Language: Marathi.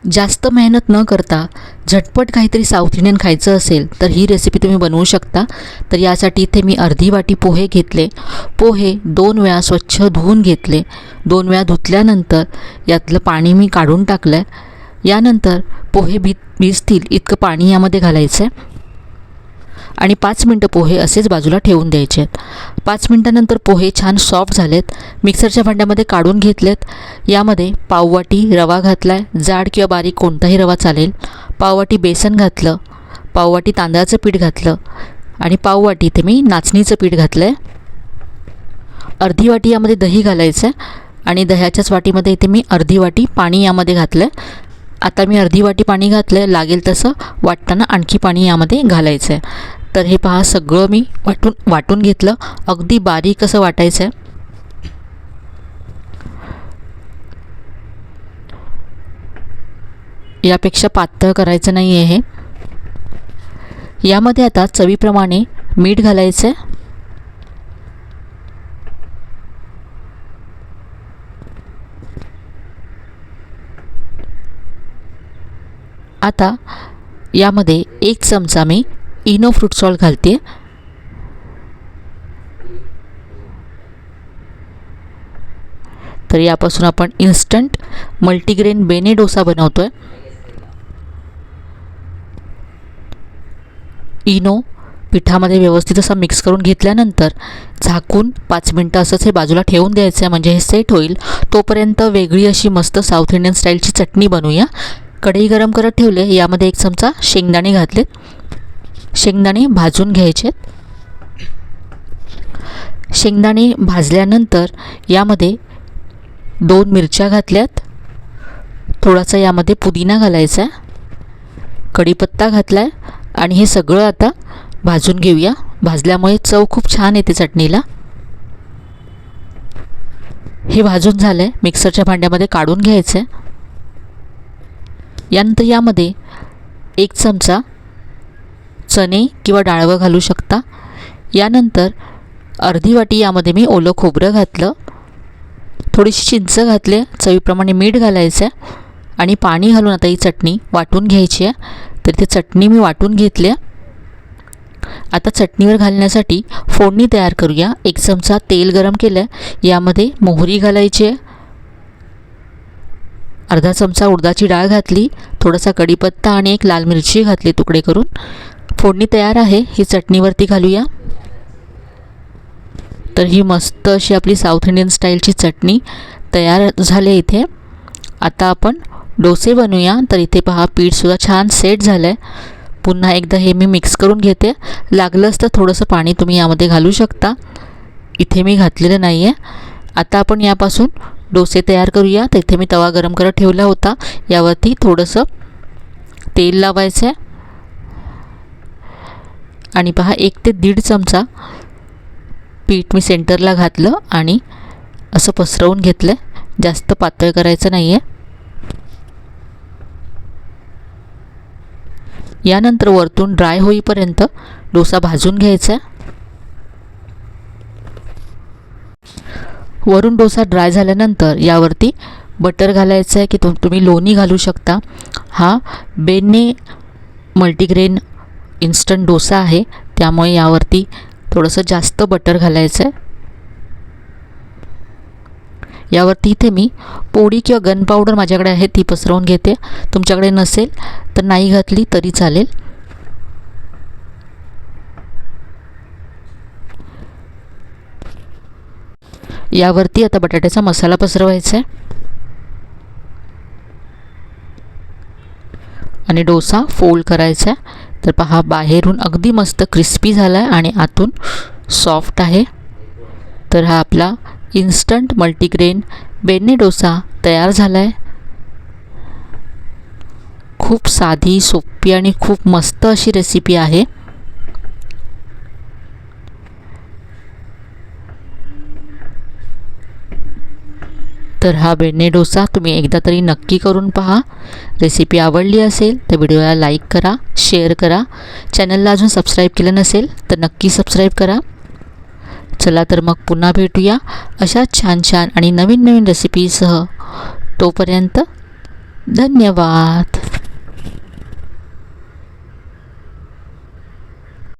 जास्त मेहनत न करता झटपट काहीतरी साऊथ इंडियन खायचं असेल तर ही रेसिपी तुम्ही बनवू शकता। तर यासाठी इथे मी अर्धी वाटी पोहे घेतले। पोहे 2 वेळा स्वच्छ धुवून घेतले। 2 वेळा धुतल्यानंतर यातलं पाणी मी काढून टाकलं आहे। यानंतर पोहे भिजतील इतकं पाणी यामध्ये घालायचं आहे आणि 5 मिनटं पोहे असेच बाजूला ठेवून द्यायचे आहेत। 5 मिनटानंतर पोहे छान सॉफ्ट झालेत, मिक्सरच्या भांड्यामध्ये काढून घेतलेत। यामध्ये पाववाटी रवा घातला आहे, जाड किंवा बारीक कोणताही रवा चालेल। पाववाटी बेसन घातलं, पाववाटी तांदळाचं पीठ घातलं आणि पाववाटी इथे मी नाचणीचं पीठ घातलं आहे। अर्धी वाटी यामध्ये दही घालायचं आहे आणि दह्याच्याच वाटीमध्ये इथे मी अर्धी वाटी पाणी यामध्ये घातलं आहे। आता मी अर्धी वाटी पाणी घातलं आहे, लागेल तसं वाटताना आणखी पाणी यामध्ये घालायचं आहे। तर हे पहा सगळं मी वाटून घेतलं, अगदी बारीक असं वाटायचं आहे। यापेक्षा पातळ करायचं नाही आहे हे। यामध्ये आता चवीप्रमाणे मीठ घालायचं आहे। आता यामध्ये 1 चमचा मी इनो फ्रूट सॉल्ट घालते। तर यापासून आपण इन्स्टंट मल्टीग्रेन बेने डोसा बनवतोय। इनो पिठामध्ये व्यवस्थित असं मिक्स करून घेतल्यानंतर झाकून 5 मिनटं असंच हे बाजूला ठेवून द्यायचं आहे, म्हणजे हे सेट होईल। तोपर्यंत वेगळी अशी मस्त साऊथ इंडियन स्टाईलची चटणी बनवूया। कढई गरम करत ठेवले, यामध्ये 1 चमचा शेंगदाणे घातलेत। शेंगदाणे भाजून घ्यायचे। शेंगदाणे भाजल्यानंतर यामध्ये 2 मिरच्या घातल्यात, थोडासा यामध्ये पुदिना घालायचा आहे, कढीपत्ता घातला आहे आणि हे सगळं आता भाजून घेऊया। भाजल्यामुळे चव खूप छान येते चटणीला। हे भाजून झालं आहे, मिक्सरच्या भांड्यामध्ये काढून घ्यायचं आहे। यानंतर यामध्ये 1 चमचा चणे किंवा डाळवं घालू शकता। यानंतर अर्धी वाटी यामध्ये मी ओलं खोबरं घातलं, थोडीशी चिंच घातली, चवीप्रमाणे मीठ घालायचं आहे आणि पाणी घालून आता ही चटणी वाटून घ्यायची आहे। तर ती चटणी मी वाटून घेतली आहे। आता चटणीवर घालण्यासाठी फोडणी तयार करूया। 1 चमचा तेल गरम केलं आहे, यामध्ये मोहरी घालायची आहे, अर्धा चमचा उडदाची डाळ घातली, थोडासा कढीपत्ता आणि 1 लाल मिरची घातली तुकडे करून। फोडणी तयार आहे, ही चटणीवरती घालूया। तर ही मस्त अशी आपली साऊथ इंडियन स्टाईलची चटणी तयार झाली इथे। आता आपण डोसे बनवूया। तर इथे पहा पीठसुद्धा छान सेट झालं आहे। पुन्हा एकदा हे मी मिक्स करून घेते, लागलंच तर थोडंसं पाणी तुम्ही यामध्ये घालू शकता, इथे मी घातलेलं नाही आहे। आता आपण यापासून डोसे तयार करूया। तर इथे मी तवा गरम करत ठेवला होता, यावरती थोडंसं तेल लावायचं आहे आणि पहा 1 ते 1.5 चमचा पीठ मी सेंटरला घातलं आणि असं पसरवून घेतलं। जास्त पातळ करायचं नाही आहे। यानंतर वरतून ड्राय होईपर्यंत डोसा भाजून घ्यायचा आहे। वरून डोसा ड्राय झाल्यानंतर यावरती बटर घालायचं आहे, की तुम्ही लोणी घालू शकता। हा बेने मल्टीग्रेन इन्स्टंट डोसा आहे, त्यामुळे यावरती थोडंसं जास्त बटर घालायचं आहे। यावरती इथे मी पोडी किंवा गन पावडर माझ्याकडे आहे ती पसरवून घेते, तुमच्याकडे नसेल तर नाही घातली तरी चालेल। यावरती आता बटाट्याचा मसाला पसरवायचा आहे आणि डोसा फोल्ड करायचा आहे। तर पहा बाहेरून अगदी मस्त क्रिस्पी झाला आहे आणि आतून सॉफ्ट आहे। तर हा आपला इन्स्टंट मल्टीग्रेन बेने डोसा तयार झाला आहे। खूप साधी, सोपी आणि खूप मस्त अशी रेसिपी आहे। तर हा बेने डोसा तुम्ही एकदा तरी नक्की करून पहा। रेसिपी आवडली असेल तर व्हिडिओला लाईक करा, शेअर करा। चॅनलला अजून सबस्क्राईब केलं नसेल तर नक्की सबस्क्राईब करा। चला तर मग पुन्हा भेटूया अशा छान छान आणि नवीन नवीन रेसिपीसह। तोपर्यंत धन्यवाद.